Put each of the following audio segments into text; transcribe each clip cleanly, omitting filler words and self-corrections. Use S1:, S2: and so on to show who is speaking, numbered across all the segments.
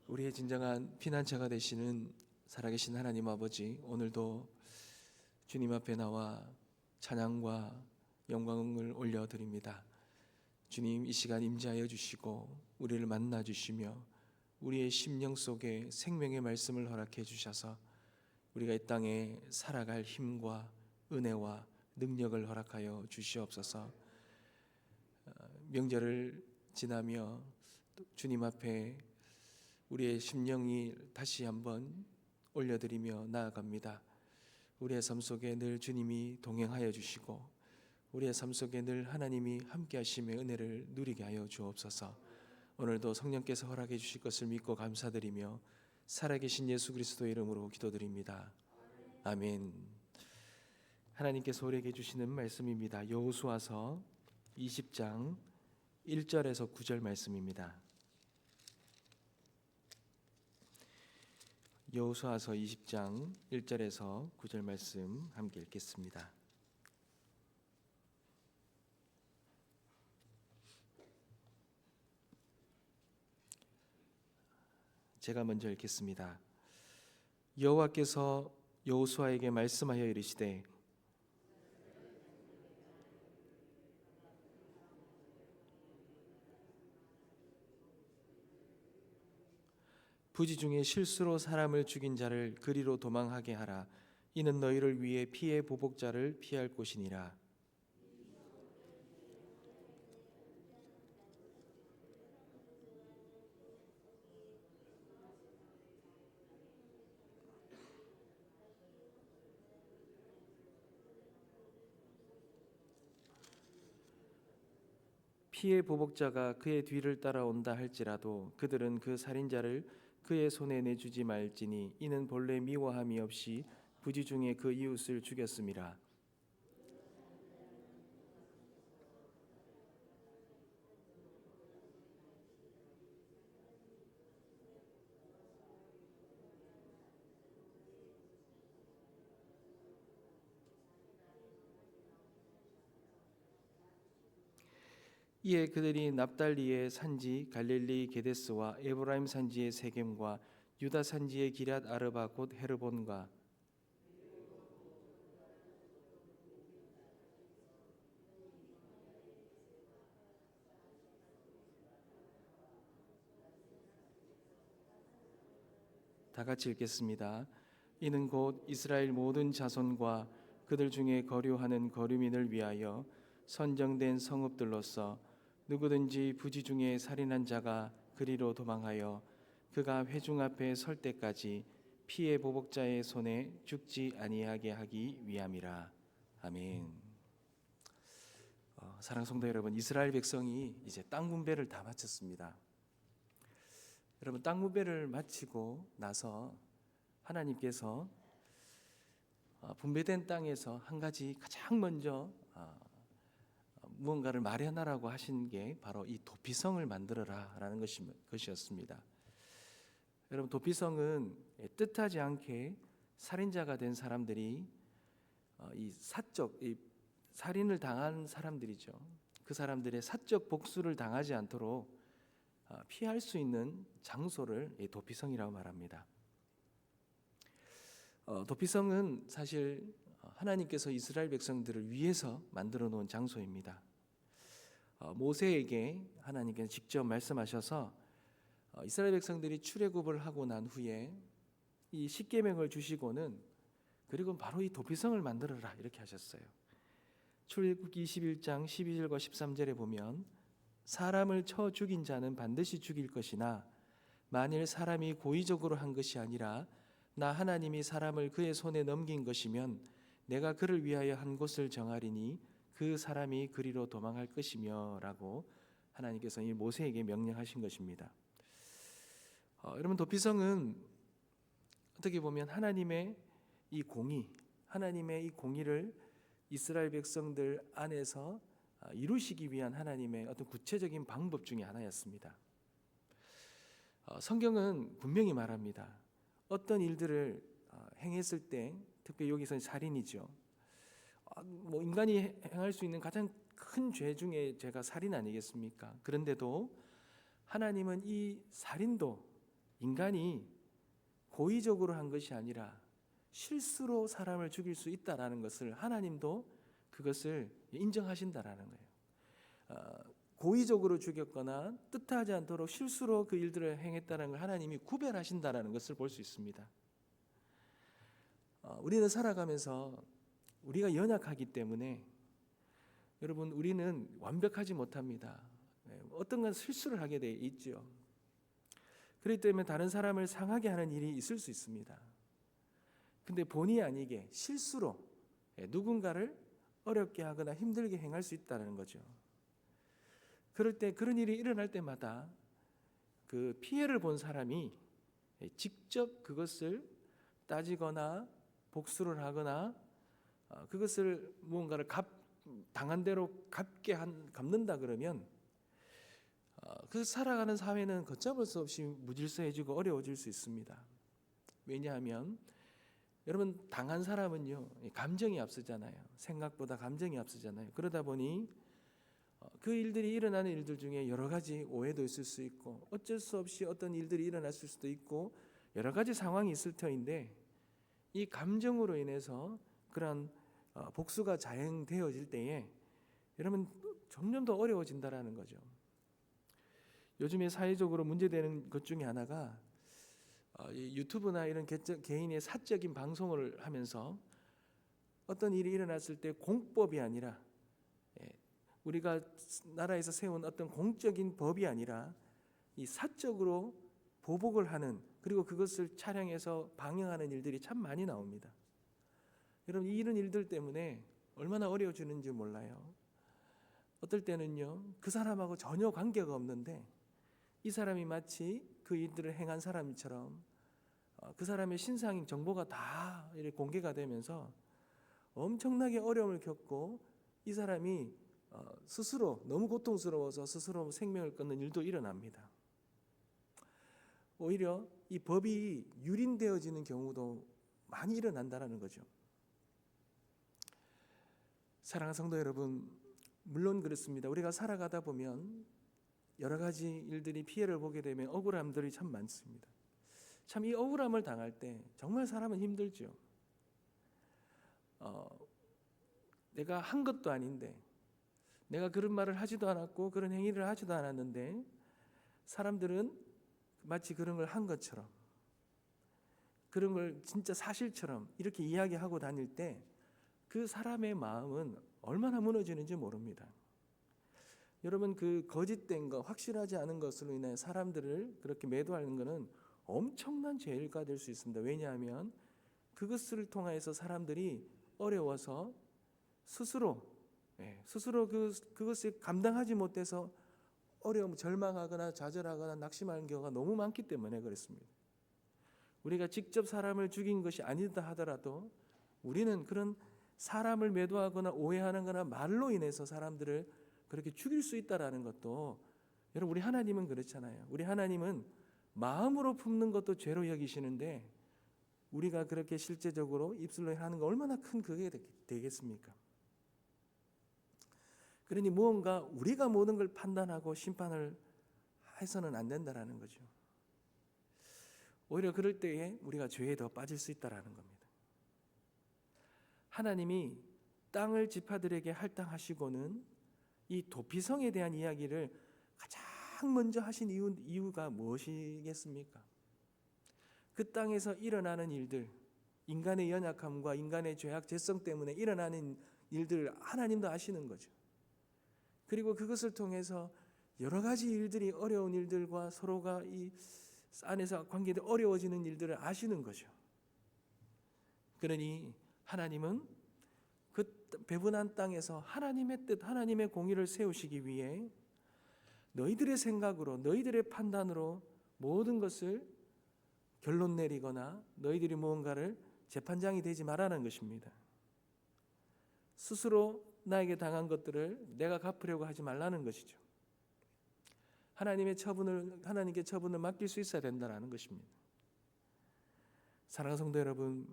S1: 우리의 진정한 피난처가 되시는 살아계신 하나님 아버지, 오늘도 주님 앞에 나와 찬양과 영광을 올려드립니다. 주님, 이 시간 임재하여 주시고 우리를 만나 주시며 우리의 심령 속에 생명의 말씀을 허락해 주셔서 우리가 이 땅에 살아갈 힘과 은혜와 능력을 허락하여 주시옵소서. 명절을 지나며 주님 앞에 우리의 심령이 다시 한번 올려드리며 나아갑니다. 우리의 삶 속에 늘 주님이 동행하여 주시고 우리의 삶 속에 늘 하나님이 함께 하심의 은혜를 누리게 하여 주옵소서. 오늘도 성령께서 허락해 주실 것을 믿고 감사드리며 살아계신 예수 그리스도의 이름으로 기도드립니다. 아멘. 하나님께서 우리에게 주시는 말씀입니다. 여호수아서 20장 1절에서 9절 말씀입니다. 여호수아서 20장 1절에서 9절 말씀 함께 읽겠습니다. 제가 먼저 읽겠습니다. 여호와께서 여호수아에게 말씀하여 이르시되 부지 중에 실수로 사람을 죽인 자를 그리로 도망하게 하라. 이는 너희를 위해 피의 보복자를 피할 곳이니라. 피의 보복자가 그의 뒤를 따라온다 할지라도 그들은 그 살인자를 그의 손에 내주지 말지니 이는 본래 미워함이 없이 부지 중에 그 이웃을 죽였음이라. 이에 그들이 납달리의 산지 갈릴리 게데스와 에브라임 산지의 세겜과 유다 산지의 기럇 아르바 곧 헤르본과 다 같이 읽겠습니다. 이는 곧 이스라엘 모든 자손과 그들 중에 거류하는 거류민을 위하여 선정된 성읍들로서 누구든지 부지 중에 살인한 자가 그리로 도망하여 그가 회중 앞에 설 때까지 피의 보복자의 손에 죽지 아니하게 하기 위함이라. 아멘. 사랑하는 성도 여러분, 이스라엘 백성이 이제 땅 분배를 다 마쳤습니다. 여러분, 땅 분배를 마치고 나서 하나님께서 분배된 땅에서 한 가지 가장 먼저 무언가를 마련하라고 하신 게 바로 이 도피성을 만들어라 라는 것이었습니다. 여러분, 도피성은 뜻하지 않게 살인자가 된 사람들이 이 살인을 당한 사람들이죠. 그 사람들의 사적 복수를 당하지 않도록 피할 수 있는 장소를 도피성이라고 말합니다. 도피성은 사실 하나님께서 이스라엘 백성들을 위해서 만들어 놓은 장소입니다. 모세에게 하나님께서 직접 말씀하셔서 이스라엘 백성들이 출애굽을 하고 난 후에 이 십계명을 주시고는 그리고 바로 이 도피성을 만들어라 이렇게 하셨어요. 출애굽기 21장 12절과 13절에 보면 사람을 쳐 죽인 자는 반드시 죽일 것이나 만일 사람이 고의적으로 한 것이 아니라 나 하나님이 사람을 그의 손에 넘긴 것이면 내가 그를 위하여 한 곳을 정하리니 그 사람이 그리로 도망할 것이며 라고 하나님께서 이 모세에게 명령하신 것입니다. 여러분, 도피성은 어떻게 보면 하나님의 이 공의를 이스라엘 백성들 안에서 이루시기 위한 하나님의 어떤 구체적인 방법 중에 하나였습니다. 성경은 분명히 말합니다. 어떤 일들을 행했을 때, 특히 여기서는 살인이죠. 인간이 행할 수 있는 가장 큰 죄 중에 죄가 살인 아니겠습니까? 그런데도 하나님은 이 살인도 인간이 고의적으로 한 것이 아니라 실수로 사람을 죽일 수 있다라는 것을 하나님도 그것을 인정하신다라는 거예요. 고의적으로 죽였거나 뜻하지 않도록 실수로 그 일들을 행했다는 걸 하나님이 구별하신다라는 것을 볼 수 있습니다. 우리는 살아가면서 우리가 연약하기 때문에 여러분 우리는 완벽하지 못합니다. 어떤 건 실수를 하게 돼 있죠. 그렇기 때문에 다른 사람을 상하게 하는 일이 있을 수 있습니다. 근데 본의 아니게 실수로 누군가를 어렵게 하거나 힘들게 행할 수 있다는 거죠. 그럴 때 그런 일이 일어날 때마다 그 피해를 본 사람이 직접 그것을 따지거나 복수를 하거나 그것을 무언가를 당한 대로 갚는다 그러면 그 살아가는 사회는 걷잡을 수 없이 무질서해지고 어려워질 수 있습니다. 왜냐하면 여러분 당한 사람은요 감정이 앞서잖아요. 생각보다 감정이 앞서잖아요. 그러다 보니 그 일들이 일어나는 일들 중에 여러 가지 오해도 있을 수 있고 어쩔 수 없이 어떤 일들이 일어났을 수도 있고 여러 가지 상황이 있을 터인데 이 감정으로 인해서 그런 복수가 자행되어질 때에 여러분 점점 더 어려워진다라는 거죠. 요즘에 사회적으로 문제되는 것 중에 하나가 유튜브나 이런 개인의 사적인 방송을 하면서 어떤 일이 일어났을 때 공법이 아니라 우리가 나라에서 세운 어떤 공적인 법이 아니라 이 사적으로 보복을 하는 그리고 그것을 촬영해서 방영하는 일들이 참 많이 나옵니다. 여러분 이런 일들 때문에 얼마나 어려워지는지 몰라요. 어떨 때는요 그 사람하고 전혀 관계가 없는데 이 사람이 마치 그 일들을 행한 사람처럼 그 사람의 신상 정보가 다 이렇게 공개가 되면서 엄청나게 어려움을 겪고 이 사람이 스스로 너무 고통스러워서 스스로 생명을 끊는 일도 일어납니다. 오히려 이 법이 유린되어지는 경우도 많이 일어난다는 거죠. 사랑하는 성도 여러분, 물론 그렇습니다. 우리가 살아가다 보면 여러 가지 일들이 피해를 보게 되면 억울함들이 참 많습니다. 참 이 억울함을 당할 때 정말 사람은 힘들죠. 내가 한 것도 아닌데 내가 그런 말을 하지도 않았고 그런 행위를 하지도 않았는데 사람들은 마치 그런 걸 한 것처럼 그런 걸 진짜 사실처럼 이렇게 이야기하고 다닐 때 그 사람의 마음은 얼마나 무너지는지 모릅니다. 여러분 그 거짓된 것, 확실하지 않은 것으로 인해 사람들을 그렇게 매도하는 것은 엄청난 죄가 될 수 있습니다. 왜냐하면 그것을 통해서 사람들이 어려워서 스스로 그것을 감당하지 못해서 절망하거나 좌절하거나 낙심하는 경우가 너무 많기 때문에 그렇습니다. 우리가 직접 사람을 죽인 것이 아니다 하더라도 우리는 그런 사람을 매도하거나 오해하는 거나 말로 인해서 사람들을 그렇게 죽일 수 있다라는 것도 여러분 우리 하나님은 그렇잖아요. 우리 하나님은 마음으로 품는 것도 죄로 여기시는데 우리가 그렇게 실제적으로 입술로 하는 거 얼마나 큰 그게 되겠습니까? 그러니 무언가 우리가 모든 걸 판단하고 심판을 해서는 안 된다라는 거죠. 오히려 그럴 때에 우리가 죄에 더 빠질 수 있다라는 겁니다. 하나님이 땅을 지파들에게 할당하시고는 이 도피성에 대한 이야기를 가장 먼저 하신 이유가 무엇이겠습니까? 그 땅에서 일어나는 일들, 인간의 연약함과 인간의 죄악죄성 때문에 일어나는 일들 하나님도 아시는 거죠. 그리고 그것을 통해서 여러 가지 일들이 어려운 일들과 서로가 이 안에서 관계도 어려워지는 일들을 아시는 거죠. 그러니 하나님은 그 배분한 땅에서 하나님의 뜻, 하나님의 공의를 세우시기 위해 너희들의 생각으로, 너희들의 판단으로 모든 것을 결론 내리거나 너희들이 무언가를 재판장이 되지 말라는 것입니다. 스스로 나에게 당한 것들을 내가 갚으려고 하지 말라는 것이죠. 하나님께 처분을 맡길 수 있어야 된다는 것입니다. 사랑하는 성도 여러분,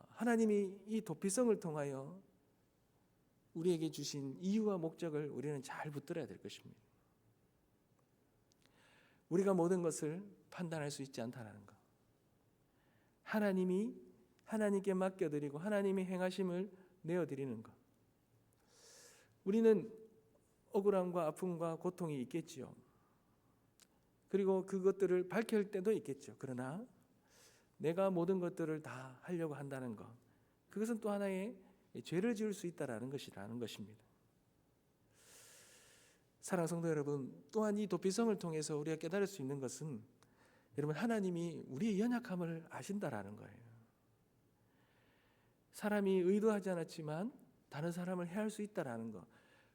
S1: 하나님이 이 도피성을 통하여 우리에게 주신 이유와 목적을 우리는 잘 붙들어야 될 것입니다. 우리가 모든 것을 판단할 수 있지 않다라는 것. 하나님께 맡겨드리고 하나님이 행하심을 내어드리는 것. 우리는 억울함과 아픔과 고통이 있겠지요. 그리고 그것들을 밝힐 때도 있겠죠. 그러나 내가 모든 것들을 다 하려고 한다는 것, 그것은 또 하나의 죄를 지을 수 있다라는 것입니다. 사랑하는 성도 여러분, 또한 이 도피성을 통해서 우리가 깨달을 수 있는 것은 여러분, 하나님이 우리의 연약함을 아신다라는 거예요. 사람이 의도하지 않았지만 다른 사람을 해할 수 있다라는 것,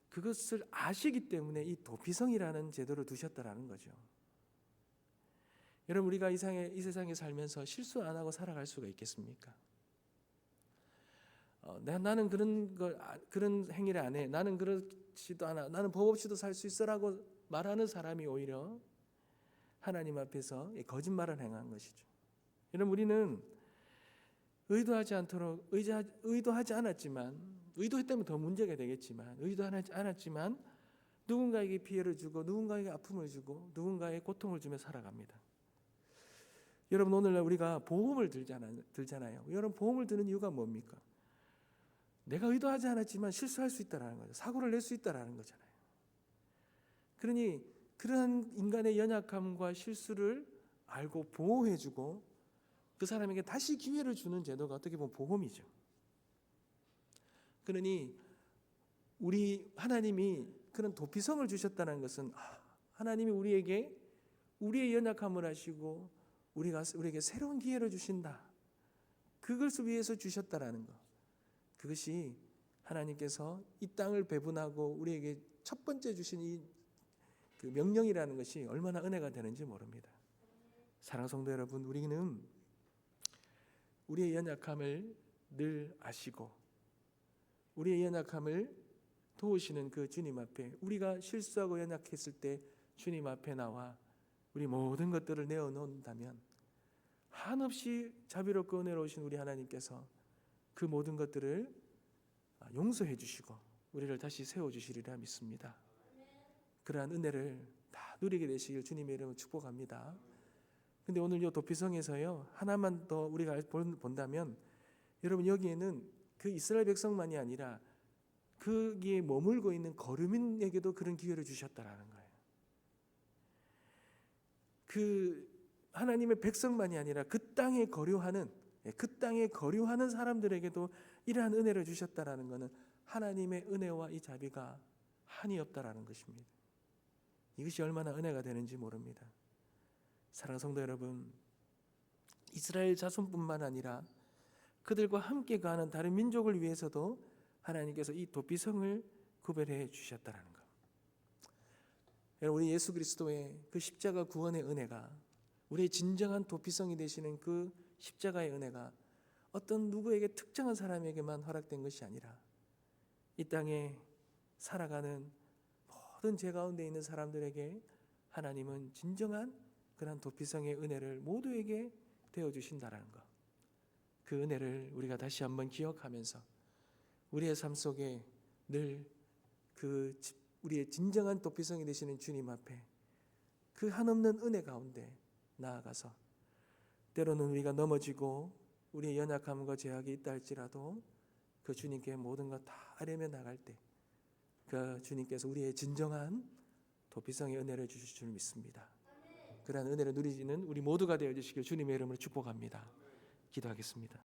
S1: 그것을 아시기 때문에 이 도피성이라는 제도를 두셨다라는 거죠. 여러분, 우리가 이 세상에 살면서 실수 안 하고 살아갈 수가 있겠습니까? 나는 그런 행위를 안 해. 나는 그렇지도 않아. 나는 법 없이도 살 수 있어라고 말하는 사람이 오히려 하나님 앞에서 거짓말을 행한 것이죠. 여러분, 우리는 의도하지 않았지만, 의도했다면 더 문제가 되겠지만, 의도하지 않았지만 누군가에게 피해를 주고 누군가에게 아픔을 주고 누군가에게 고통을 주며 살아갑니다. 여러분, 오늘날 우리가 보험을 들잖아요. 여러분, 보험을 드는 이유가 뭡니까? 내가 의도하지 않았지만 실수할 수 있다라는 거죠. 사고를 낼 수 있다라는 거잖아요. 그러니 그러한 인간의 연약함과 실수를 알고 보호해주고 그 사람에게 다시 기회를 주는 제도가 어떻게 보면 보험이죠. 그러니 하나님이 그런 도피성을 주셨다는 것은 하나님이 우리에게 우리의 연약함을 아시고 우리에게 새로운 기회를 주신다. 그것을 위해서 주셨다라는 것. 그것이 하나님께서 이 땅을 배분하고 우리에게 첫 번째 주신 그 명령이라는 것이 얼마나 은혜가 되는지 모릅니다. 사랑하는 성도 여러분, 우리는 우리의 연약함을 늘 아시고 우리의 연약함을 도우시는 그 주님 앞에, 우리가 실수하고 연약했을 때 주님 앞에 나와 우리 모든 것들을 내어놓는다면 한없이 자비롭고 은혜로우신 우리 하나님께서 그 모든 것들을 용서해 주시고 우리를 다시 세워주시리라 믿습니다. 그러한 은혜를 다 누리게 되시길 주님의 이름으로 축복합니다. 근데 오늘 이 도피성에서요, 하나만 더 우리가 본다면, 여러분, 여기에는 그 이스라엘 백성만이 아니라 거기에 머물고 있는 거류민에게도 그런 기회를 주셨다라는 거예요. 그 하나님의 백성만이 아니라 그 땅에 거류하는 사람들에게도 이러한 은혜를 주셨다라는 것은 하나님의 은혜와 이 자비가 한이 없다라는 것입니다. 이것이 얼마나 은혜가 되는지 모릅니다. 사랑하는 성도 여러분, 이스라엘 자손뿐만 아니라 그들과 함께 가는 다른 민족을 위해서도 하나님께서 이 도피성을 구별해 주셨다라는 것. 여러분, 우리 예수 그리스도의 그 십자가 구원의 은혜가, 우리의 진정한 도피성이 되시는 그 십자가의 은혜가 어떤 누구에게 특정한 사람에게만 허락된 것이 아니라 이 땅에 살아가는 모든 죄 가운데 있는 사람들에게 하나님은 진정한 그런 도피성의 은혜를 모두에게 되어주신다라는 것. 그 은혜를 우리가 다시 한번 기억하면서 우리의 삶 속에 늘 우리의 진정한 도피성이 되시는 주님 앞에 그 한없는 은혜 가운데 나아가서, 때로는 우리가 넘어지고 우리의 연약함과 죄악이 있다 할지라도 그 주님께 모든 것 다 아뢰며 나갈 때 그 주님께서 우리의 진정한 도피성의 은혜를 주실 줄 믿습니다. 그러한 은혜를 누리시는 우리 모두가 되어주시길 주님의 이름으로 축복합니다. 기도하겠습니다.